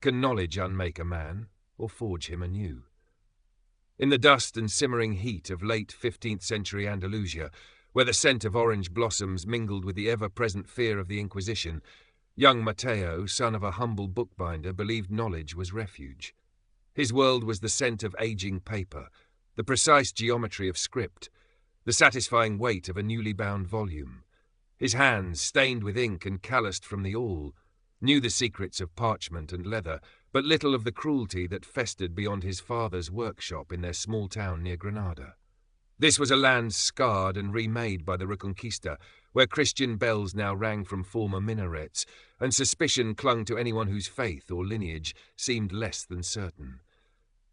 Can knowledge unmake a man, or forge him anew? In the dust and simmering heat of late 15th century Andalusia, where the scent of orange blossoms mingled with the ever-present fear of the Inquisition, young Mateo, son of a humble bookbinder, believed knowledge was refuge. His world was the scent of aging paper, the precise geometry of script, the satisfying weight of a newly bound volume. His hands, stained with ink and calloused from the awl, knew the secrets of parchment and leather, but little of the cruelty that festered beyond his father's workshop in their small town near Granada. This was a land scarred and remade by the Reconquista, where Christian bells now rang from former minarets, and suspicion clung to anyone whose faith or lineage seemed less than certain.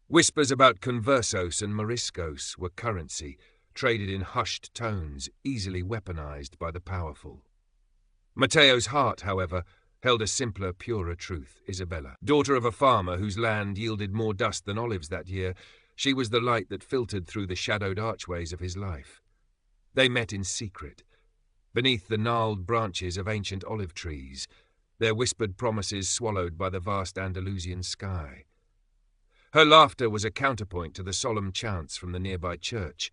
Whispers about conversos and moriscos were currency, traded in hushed tones, easily weaponized by the powerful. Mateo's heart, however, held a simpler, purer truth. Isabella, daughter of a farmer whose land yielded more dust than olives that year, she was the light that filtered through the shadowed archways of his life. They met in secret, beneath the gnarled branches of ancient olive trees, their whispered promises swallowed by the vast Andalusian sky. Her laughter was a counterpoint to the solemn chants from the nearby church,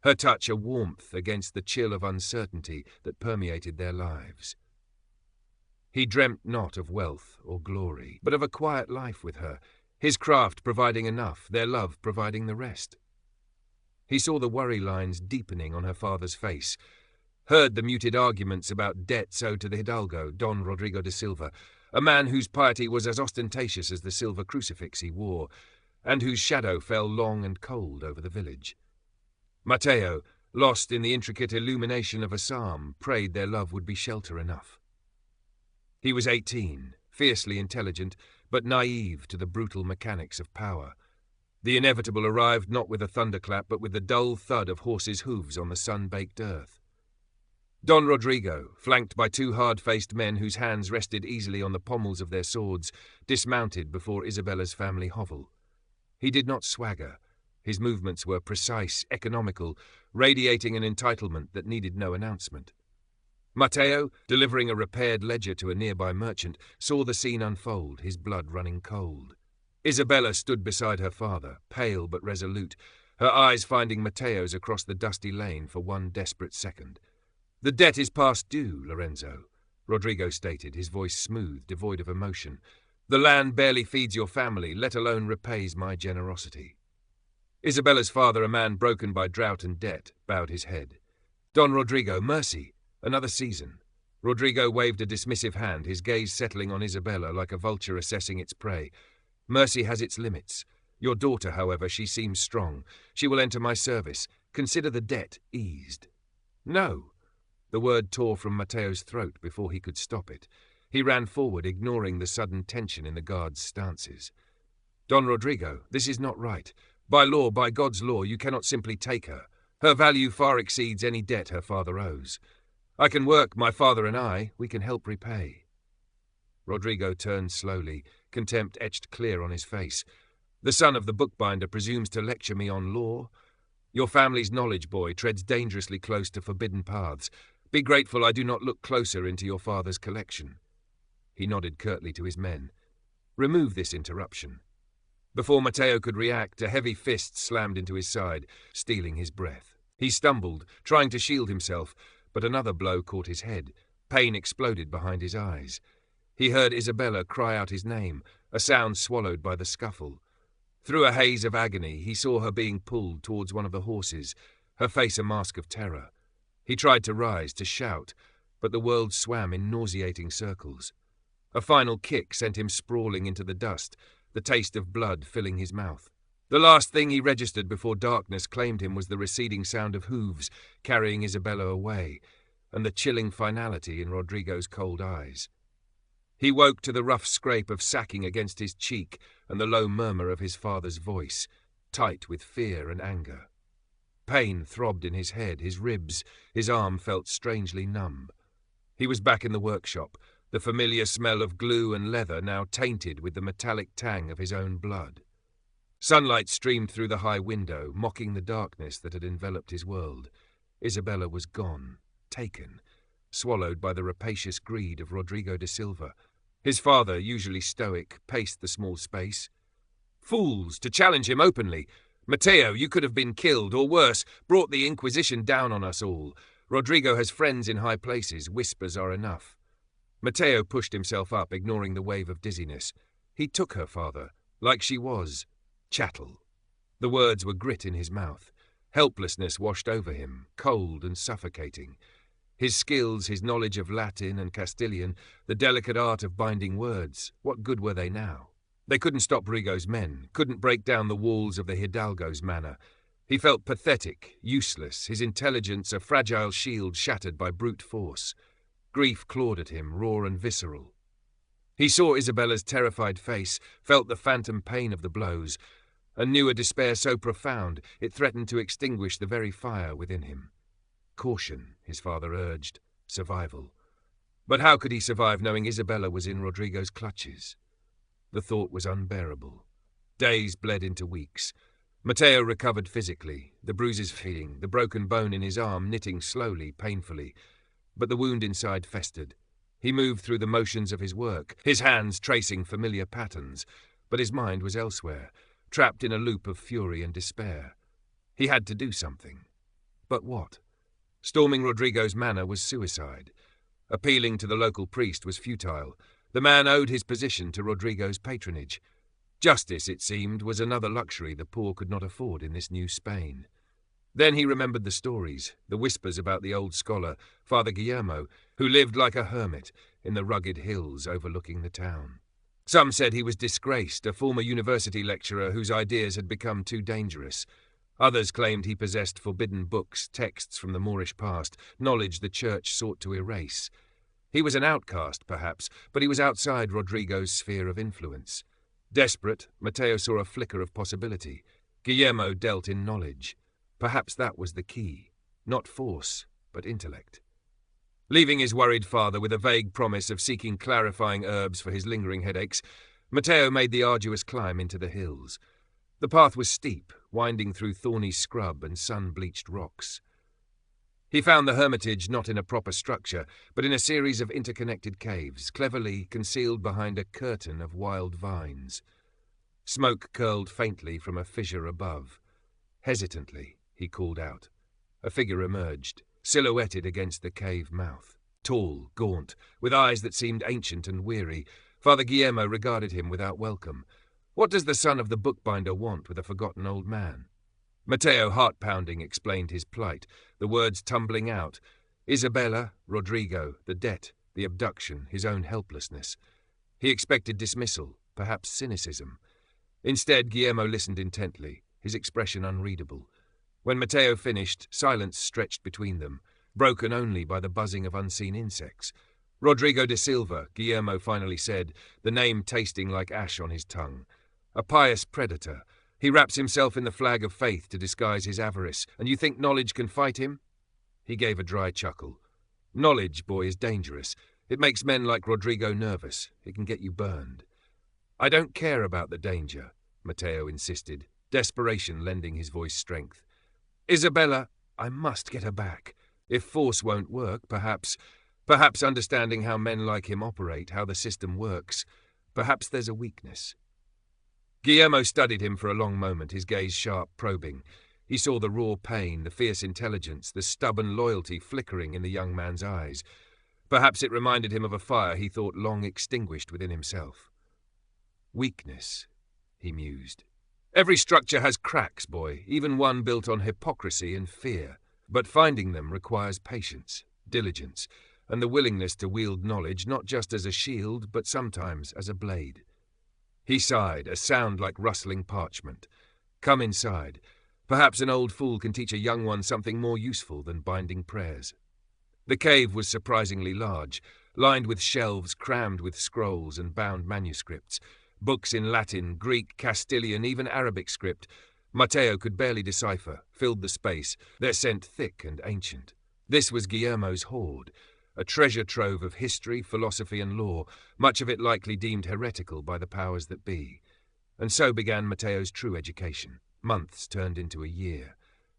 her touch a warmth against the chill of uncertainty that permeated their lives. He dreamt not of wealth or glory, but of a quiet life with her, his craft providing enough, their love providing the rest. He saw the worry lines deepening on her father's face, heard the muted arguments about debts owed to the hidalgo, Don Rodrigo de Silva, a man whose piety was as ostentatious as the silver crucifix he wore, and whose shadow fell long and cold over the village. Mateo, lost in the intricate illumination of a psalm, prayed their love would be shelter enough. He was 18, fiercely intelligent, but naive to the brutal mechanics of power. The inevitable arrived not with a thunderclap, but with the dull thud of horses' hooves on the sun-baked earth. Don Rodrigo, flanked by two hard-faced men whose hands rested easily on the pommels of their swords, dismounted before Isabella's family hovel. He did not swagger. His movements were precise, economical, radiating an entitlement that needed no announcement. Mateo, delivering a repaired ledger to a nearby merchant, saw the scene unfold, his blood running cold. Isabella stood beside her father, pale but resolute, her eyes finding Mateo's across the dusty lane for one desperate second. "The debt is past due, Lorenzo," Rodrigo stated, his voice smooth, devoid of emotion. "The land barely feeds your family, let alone repays my generosity." Isabella's father, a man broken by drought and debt, bowed his head. "Don Rodrigo, mercy! Another season." Rodrigo waved a dismissive hand, his gaze settling on Isabella like a vulture assessing its prey. "Mercy has its limits. Your daughter, however, she seems strong. She will enter my service. Consider the debt eased." "No!" The word tore from Mateo's throat before he could stop it. He ran forward, ignoring the sudden tension in the guards' stances. "Don Rodrigo, this is not right. By law, by God's law, you cannot simply take her. Her value far exceeds any debt her father owes. I can work, my father and I, we can help repay." Rodrigo turned slowly, contempt etched clear on his face. "The son of the bookbinder presumes to lecture me on law? Your family's knowledge boy treads dangerously close to forbidden paths. Be grateful I do not look closer into your father's collection." He nodded curtly to his men. "Remove this interruption." Before Mateo could react, a heavy fist slammed into his side, stealing his breath. He stumbled, trying to shield himself, but another blow caught his head. Pain exploded behind his eyes. He heard Isabella cry out his name, a sound swallowed by the scuffle. Through a haze of agony, he saw her being pulled towards one of the horses, her face a mask of terror. He tried to rise, to shout, but the world swam in nauseating circles. A final kick sent him sprawling into the dust, the taste of blood filling his mouth. The last thing he registered before darkness claimed him was the receding sound of hooves carrying Isabella away, and the chilling finality in Rodrigo's cold eyes. He woke to the rough scrape of sacking against his cheek and the low murmur of his father's voice, tight with fear and anger. Pain throbbed in his head, his ribs, his arm felt strangely numb. He was back in the workshop, the familiar smell of glue and leather now tainted with the metallic tang of his own blood. Sunlight streamed through the high window, mocking the darkness that had enveloped his world. Isabella was gone, taken, swallowed by the rapacious greed of Rodrigo de Silva. His father, usually stoic, paced the small space. Fools, to challenge him openly. Mateo, you could have been killed, or worse, brought the Inquisition down on us all. Rodrigo has friends in high places, whispers are enough. Mateo pushed himself up, ignoring the wave of dizziness. He took her father, like she was, chattel. The words were grit in his mouth. Helplessness washed over him, cold and suffocating. His skills, his knowledge of Latin and Castilian, the delicate art of binding words, what good were they now? They couldn't stop Rigo's men, couldn't break down the walls of the Hidalgo's manor. He felt pathetic, useless, his intelligence a fragile shield shattered by brute force. Grief clawed at him, raw and visceral. He saw Isabella's terrified face, felt the phantom pain of the blows, and knew a despair so profound it threatened to extinguish the very fire within him. Caution, his father urged, survival. But how could he survive knowing Isabella was in Rodrigo's clutches? The thought was unbearable. Days bled into weeks. Mateo recovered physically, the bruises feeding, the broken bone in his arm knitting slowly, painfully. But the wound inside festered. He moved through the motions of his work, his hands tracing familiar patterns, but his mind was elsewhere, trapped in a loop of fury and despair. He had to do something. But what? Storming Rodrigo's manor was suicide. Appealing to the local priest was futile. The man owed his position to Rodrigo's patronage. Justice, it seemed, was another luxury the poor could not afford in this new Spain. Then he remembered the stories, the whispers about the old scholar, Father Guillermo, who lived like a hermit in the rugged hills overlooking the town. Some said he was disgraced, a former university lecturer whose ideas had become too dangerous. Others claimed he possessed forbidden books, texts from the Moorish past, knowledge the church sought to erase. He was an outcast, perhaps, but he was outside Rodrigo's sphere of influence. Desperate, Mateo saw a flicker of possibility. Guillermo dealt in knowledge. Perhaps that was the key. Not force, but intellect. Leaving his worried father with a vague promise of seeking clarifying herbs for his lingering headaches, Mateo made the arduous climb into the hills. The path was steep, winding through thorny scrub and sun-bleached rocks. He found the hermitage not in a proper structure, but in a series of interconnected caves, cleverly concealed behind a curtain of wild vines. Smoke curled faintly from a fissure above. Hesitantly, he called out. A figure emerged, silhouetted against the cave mouth. Tall, gaunt, with eyes that seemed ancient and weary, Father Guillermo regarded him without welcome. What does the son of the bookbinder want with a forgotten old man? Mateo, heart-pounding, explained his plight, the words tumbling out. Isabella, Rodrigo, the debt, the abduction, his own helplessness. He expected dismissal, perhaps cynicism. Instead, Guillermo listened intently, his expression unreadable. When Mateo finished, silence stretched between them, broken only by the buzzing of unseen insects. Rodrigo de Silva, Guillermo finally said, the name tasting like ash on his tongue. A pious predator. He wraps himself in the flag of faith to disguise his avarice, and you think knowledge can fight him? He gave a dry chuckle. Knowledge, boy, is dangerous. It makes men like Rodrigo nervous. It can get you burned. I don't care about the danger, Mateo insisted, desperation lending his voice strength. Isabella, I must get her back. If force won't work, perhaps understanding how men like him operate, how the system works, perhaps there's a weakness. Guillermo studied him for a long moment, his gaze sharp, probing. He saw the raw pain, the fierce intelligence, the stubborn loyalty flickering in the young man's eyes. Perhaps it reminded him of a fire he thought long extinguished within himself. Weakness, he mused. Every structure has cracks, boy, even one built on hypocrisy and fear. But finding them requires patience, diligence, and the willingness to wield knowledge not just as a shield, but sometimes as a blade. He sighed, a sound like rustling parchment. Come inside. Perhaps an old fool can teach a young one something more useful than binding prayers. The cave was surprisingly large, lined with shelves crammed with scrolls and bound manuscripts, books in Latin, Greek, Castilian, even Arabic script. Mateo could barely decipher, filled the space, their scent thick and ancient. This was Guillermo's hoard, a treasure trove of history, philosophy and law, much of it likely deemed heretical by the powers that be. And so began Mateo's true education. Months turned into a year.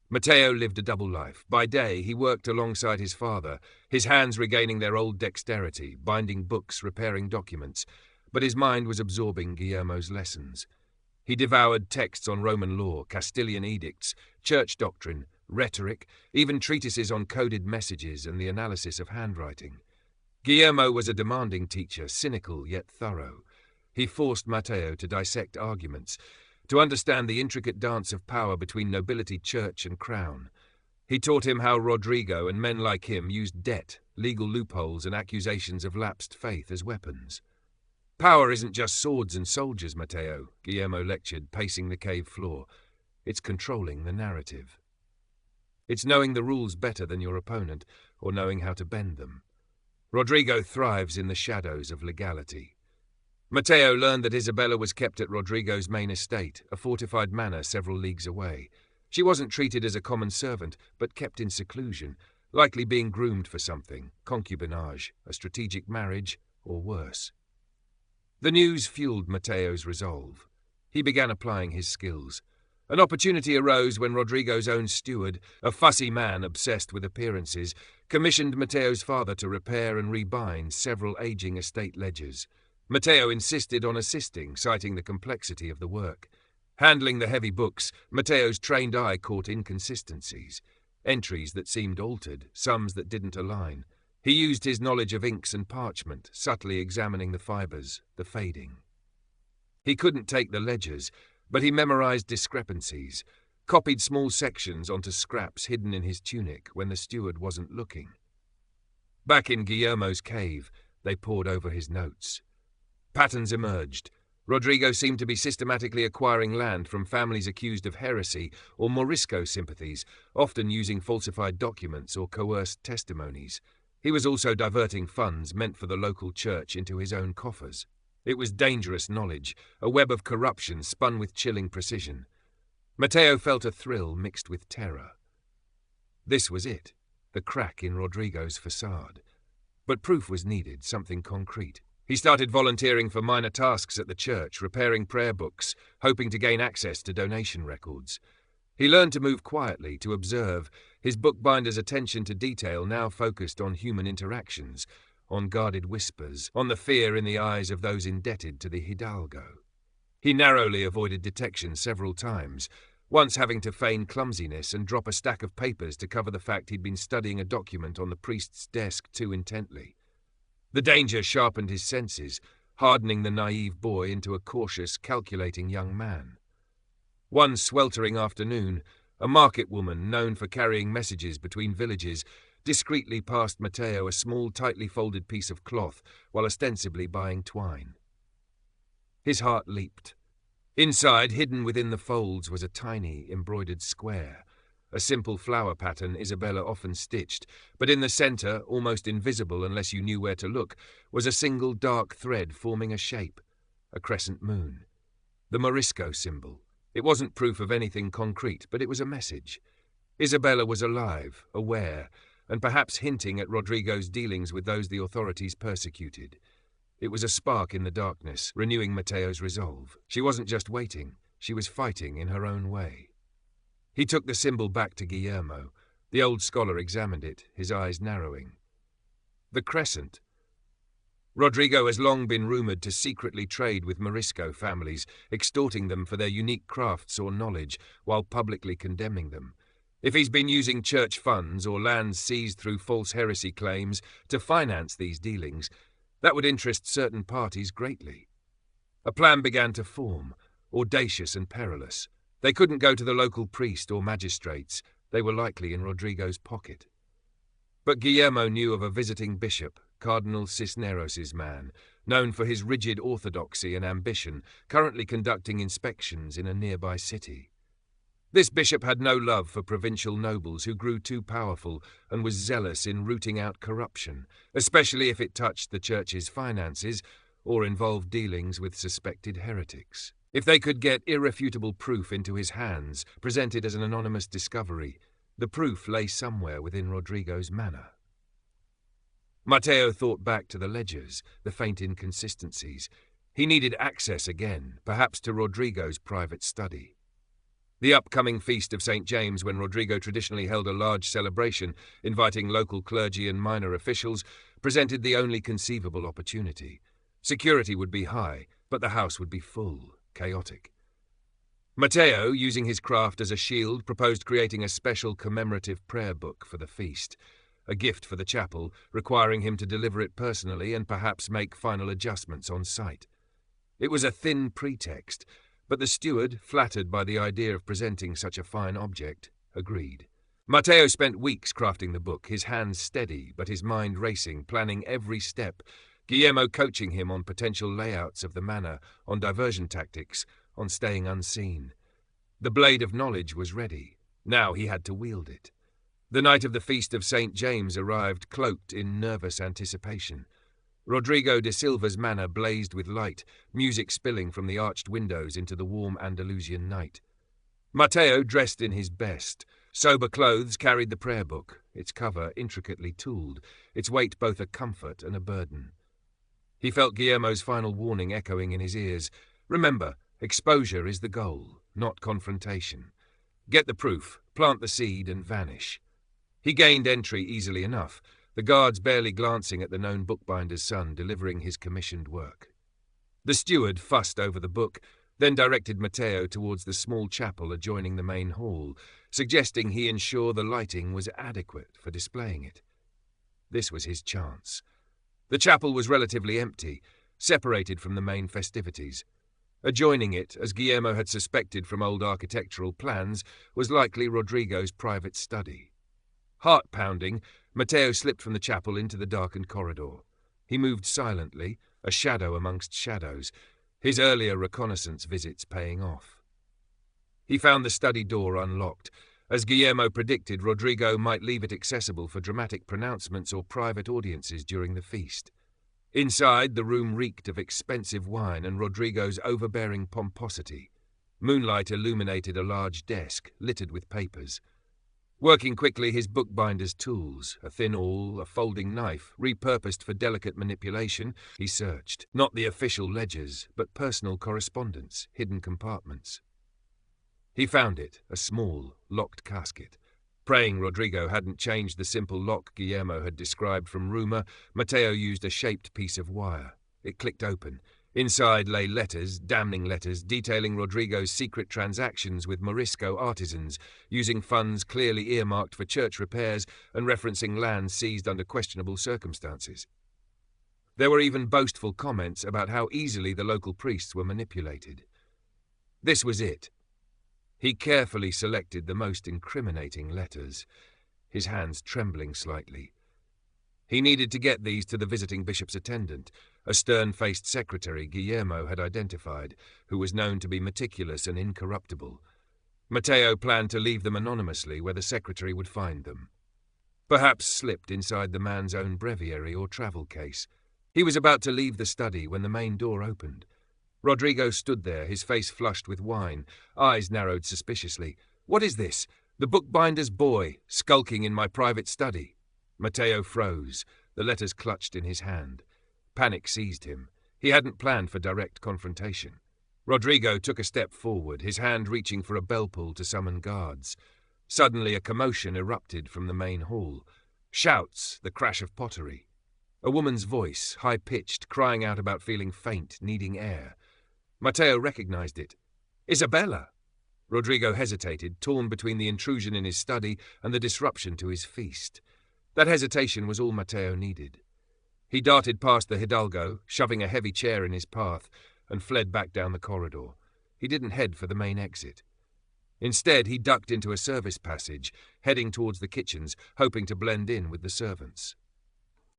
Mateo lived a double life. By day, he worked alongside his father, his hands regaining their old dexterity, binding books, repairing documents, but his mind was absorbing Guillermo's lessons. He devoured texts on Roman law, Castilian edicts, church doctrine, rhetoric, even treatises on coded messages and the analysis of handwriting. Guillermo was a demanding teacher, cynical yet thorough. He forced Mateo to dissect arguments, to understand the intricate dance of power between nobility, church, and crown. He taught him how Rodrigo and men like him used debt, legal loopholes, and accusations of lapsed faith as weapons. Power isn't just swords and soldiers, Mateo, Guillermo lectured, pacing the cave floor. It's controlling the narrative. It's knowing the rules better than your opponent, or knowing how to bend them. Rodrigo thrives in the shadows of legality. Mateo learned that Isabella was kept at Rodrigo's main estate, a fortified manor several leagues away. She wasn't treated as a common servant, but kept in seclusion, likely being groomed for something, concubinage, a strategic marriage, or worse. The news fueled Mateo's resolve. He began applying his skills. An opportunity arose when Rodrigo's own steward, a fussy man obsessed with appearances, commissioned Mateo's father to repair and rebind several aging estate ledgers. Mateo insisted on assisting, citing the complexity of the work. Handling the heavy books, Mateo's trained eye caught inconsistencies, entries that seemed altered, sums that didn't align. He used his knowledge of inks and parchment, subtly examining the fibers, the fading. He couldn't take the ledgers, but he memorized discrepancies, copied small sections onto scraps hidden in his tunic when the steward wasn't looking. Back in Guillermo's cave, they pored over his notes. Patterns emerged. Rodrigo seemed to be systematically acquiring land from families accused of heresy or Morisco sympathies, often using falsified documents or coerced testimonies. He was also diverting funds meant for the local church into his own coffers. It was dangerous knowledge, a web of corruption spun with chilling precision. Mateo felt a thrill mixed with terror. This was it, the crack in Rodrigo's facade. But proof was needed, something concrete. He started volunteering for minor tasks at the church, repairing prayer books, hoping to gain access to donation records. He learned to move quietly, to observe, his bookbinder's attention to detail now focused on human interactions, on guarded whispers, on the fear in the eyes of those indebted to the hidalgo. He narrowly avoided detection several times, once having to feign clumsiness and drop a stack of papers to cover the fact he'd been studying a document on the priest's desk too intently. The danger sharpened his senses, hardening the naive boy into a cautious, calculating young man. One sweltering afternoon, a market woman known for carrying messages between villages discreetly passed Mateo a small, tightly folded piece of cloth while ostensibly buying twine. His heart leaped. Inside, hidden within the folds, was a tiny, embroidered square, a simple flower pattern Isabella often stitched, but in the center, almost invisible unless you knew where to look, was a single dark thread forming a shape, a crescent moon. The Morisco symbol. It wasn't proof of anything concrete, but it was a message. Isabella was alive, aware, and perhaps hinting at Rodrigo's dealings with those the authorities persecuted. It was a spark in the darkness, renewing Mateo's resolve. She wasn't just waiting, she was fighting in her own way. He took the symbol back to Guillermo. The old scholar examined it, his eyes narrowing. The crescent. Rodrigo has long been rumored to secretly trade with Morisco families, extorting them for their unique crafts or knowledge, while publicly condemning them. If he's been using church funds or lands seized through false heresy claims to finance these dealings, that would interest certain parties greatly. A plan began to form, audacious and perilous. They couldn't go to the local priest or magistrates. They were likely in Rodrigo's pocket. But Guillermo knew of a visiting bishop, Cardinal Cisneros' man, known for his rigid orthodoxy and ambition, currently conducting inspections in a nearby city. This bishop had no love for provincial nobles who grew too powerful and was zealous in rooting out corruption, especially if it touched the church's finances or involved dealings with suspected heretics. If they could get irrefutable proof into his hands, presented as an anonymous discovery, the proof lay somewhere within Rodrigo's manor. Mateo thought back to the ledgers, the faint inconsistencies. He needed access again, perhaps to Rodrigo's private study. The upcoming Feast of St. James, when Rodrigo traditionally held a large celebration, inviting local clergy and minor officials, presented the only conceivable opportunity. Security would be high, but the house would be full, chaotic. Matteo, using his craft as a shield, proposed creating a special commemorative prayer book for the feast, a gift for the chapel, requiring him to deliver it personally and perhaps make final adjustments on site. It was a thin pretext, but the steward, flattered by the idea of presenting such a fine object, agreed. Matteo spent weeks crafting the book, his hands steady but his mind racing, planning every step, Guillermo coaching him on potential layouts of the manor, on diversion tactics, on staying unseen. The blade of knowledge was ready. Now he had to wield it. The night of the Feast of St. James arrived, cloaked in nervous anticipation. Rodrigo de Silva's manor blazed with light, music spilling from the arched windows into the warm Andalusian night. Matteo, dressed in his best, sober clothes, carried the prayer book, its cover intricately tooled, its weight both a comfort and a burden. He felt Guillermo's final warning echoing in his ears. Remember, exposure is the goal, not confrontation. Get the proof, plant the seed, and vanish. He gained entry easily enough, the guards barely glancing at the known bookbinder's son delivering his commissioned work. The steward fussed over the book, then directed Matteo towards the small chapel adjoining the main hall, suggesting he ensure the lighting was adequate for displaying it. This was his chance. The chapel was relatively empty, separated from the main festivities. Adjoining it, as Guillermo had suspected from old architectural plans, was likely Rodrigo's private study. Heart-pounding, Matteo slipped from the chapel into the darkened corridor. He moved silently, a shadow amongst shadows, his earlier reconnaissance visits paying off. He found the study door unlocked. As Guillermo predicted, Rodrigo might leave it accessible for dramatic pronouncements or private audiences during the feast. Inside, the room reeked of expensive wine and Rodrigo's overbearing pomposity. Moonlight illuminated a large desk, littered with papers. Working quickly his bookbinder's tools, a thin awl, a folding knife, repurposed for delicate manipulation, he searched. Not the official ledgers, but personal correspondence, hidden compartments. He found it, a small, locked casket. Praying Rodrigo hadn't changed the simple lock Guillermo had described from rumor, Matteo used a shaped piece of wire. It clicked open. Inside lay letters, damning letters, detailing Rodrigo's secret transactions with Morisco artisans, using funds clearly earmarked for church repairs and referencing land seized under questionable circumstances. There were even boastful comments about how easily the local priests were manipulated. This was it. He carefully selected the most incriminating letters, his hands trembling slightly. He needed to get these to the visiting bishop's attendant, a stern-faced secretary Guillermo had identified, who was known to be meticulous and incorruptible. Matteo planned to leave them anonymously where the secretary would find them. Perhaps slipped inside the man's own breviary or travel case. He was about to leave the study when the main door opened. Rodrigo stood there, his face flushed with wine, eyes narrowed suspiciously. "What is this? The bookbinder's boy, skulking in my private study." Matteo froze, the letters clutched in his hand. Panic seized him. He hadn't planned for direct confrontation. Rodrigo took a step forward, his hand reaching for a bell pull to summon guards. Suddenly a commotion erupted from the main hall. Shouts, the crash of pottery. A woman's voice, high-pitched, crying out about feeling faint, needing air. Matteo recognized it. Isabella! Rodrigo hesitated, torn between the intrusion in his study and the disruption to his feast. That hesitation was all Matteo needed. He darted past the hidalgo, shoving a heavy chair in his path, and fled back down the corridor. He didn't head for the main exit. Instead, he ducked into a service passage, heading towards the kitchens, hoping to blend in with the servants.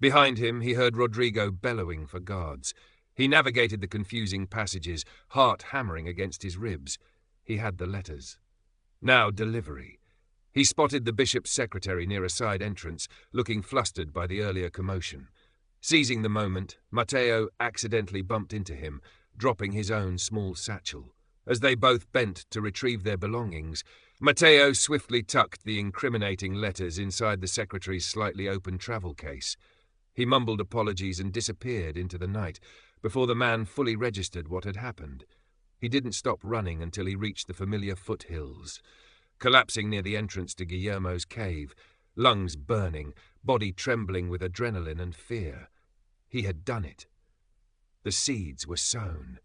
Behind him, he heard Rodrigo bellowing for guards. He navigated the confusing passages, heart hammering against his ribs. He had the letters. Now delivery. He spotted the bishop's secretary near a side entrance, looking flustered by the earlier commotion. Seizing the moment, Matteo accidentally bumped into him, dropping his own small satchel. As they both bent to retrieve their belongings, Matteo swiftly tucked the incriminating letters inside the secretary's slightly open travel case. He mumbled apologies and disappeared into the night, before the man fully registered what had happened. He didn't stop running until he reached the familiar foothills, collapsing near the entrance to Guillermo's cave, lungs burning, body trembling with adrenaline and fear. He had done it. The seeds were sown.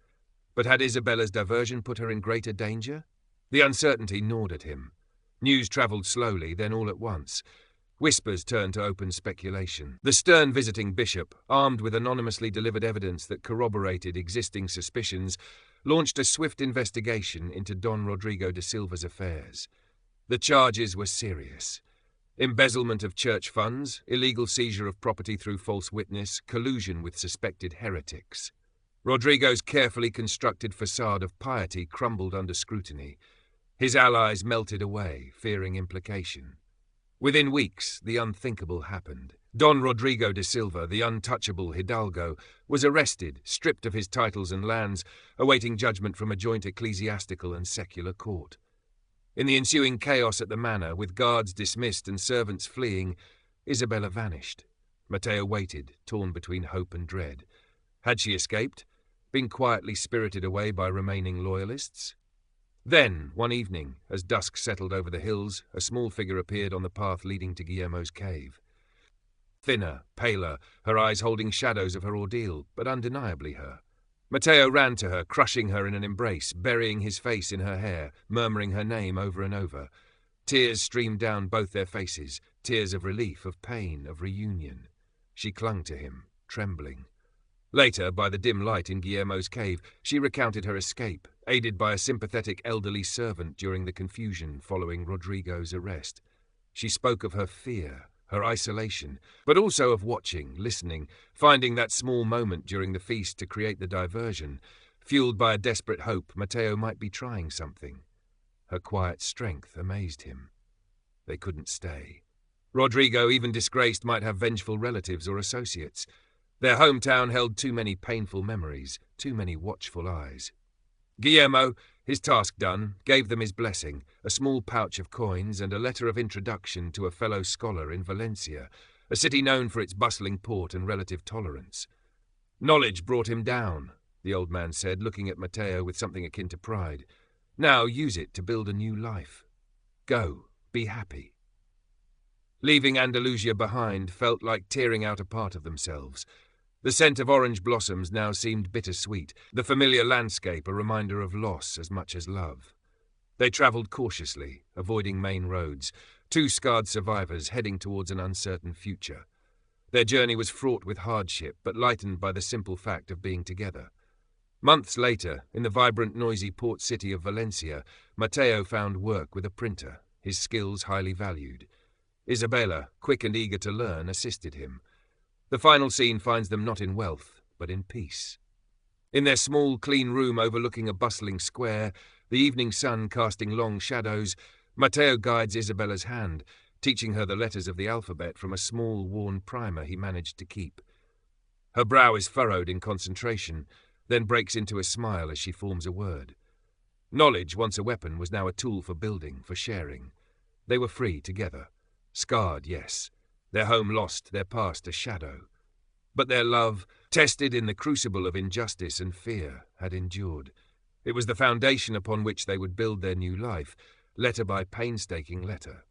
But had Isabella's diversion put her in greater danger? The uncertainty gnawed at him. News travelled slowly, then all at once. Whispers turned to open speculation. The stern visiting bishop, armed with anonymously delivered evidence that corroborated existing suspicions, launched a swift investigation into Don Rodrigo de Silva's affairs. The charges were serious. Embezzlement of church funds, illegal seizure of property through false witness, collusion with suspected heretics. Rodrigo's carefully constructed facade of piety crumbled under scrutiny. His allies melted away, fearing implication. Within weeks, the unthinkable happened. Don Rodrigo de Silva, the untouchable Hidalgo, was arrested, stripped of his titles and lands, awaiting judgment from a joint ecclesiastical and secular court. In the ensuing chaos at the manor, with guards dismissed and servants fleeing, Isabella vanished. Matteo waited, torn between hope and dread. Had she escaped? Been quietly spirited away by remaining loyalists? Then, one evening, as dusk settled over the hills, a small figure appeared on the path leading to Guillermo's cave. Thinner, paler, her eyes holding shadows of her ordeal, but undeniably her. Matteo ran to her, crushing her in an embrace, burying his face in her hair, murmuring her name over and over. Tears streamed down both their faces, tears of relief, of pain, of reunion. She clung to him, trembling. Later, by the dim light in Guillermo's cave, she recounted her escape, aided by a sympathetic elderly servant during the confusion following Rodrigo's arrest. She spoke of her fear, her isolation, but also of watching, listening, finding that small moment during the feast to create the diversion. Fueled by a desperate hope, Matteo might be trying something. Her quiet strength amazed him. They couldn't stay. Rodrigo, even disgraced, might have vengeful relatives or associates. Their hometown held too many painful memories, too many watchful eyes. Guillermo, his task done, gave them his blessing, a small pouch of coins and a letter of introduction to a fellow scholar in Valencia, a city known for its bustling port and relative tolerance. Knowledge brought him down, the old man said, looking at Matteo with something akin to pride. Now use it to build a new life. Go, be happy. Leaving Andalusia behind felt like tearing out a part of themselves. The scent of orange blossoms now seemed bittersweet, the familiar landscape a reminder of loss as much as love. They travelled cautiously, avoiding main roads, two scarred survivors heading towards an uncertain future. Their journey was fraught with hardship, but lightened by the simple fact of being together. Months later, in the vibrant, noisy port city of Valencia, Matteo found work with a printer, his skills highly valued. Isabella, quick and eager to learn, assisted him. The final scene finds them not in wealth, but in peace. In their small, clean room overlooking a bustling square, the evening sun casting long shadows, Matteo guides Isabella's hand, teaching her the letters of the alphabet from a small, worn primer he managed to keep. Her brow is furrowed in concentration, then breaks into a smile as she forms a word. Knowledge, once a weapon, was now a tool for building, for sharing. They were free together. Scarred, yes. Their home lost, their past a shadow. But their love, tested in the crucible of injustice and fear, had endured. It was the foundation upon which they would build their new life, letter by painstaking letter.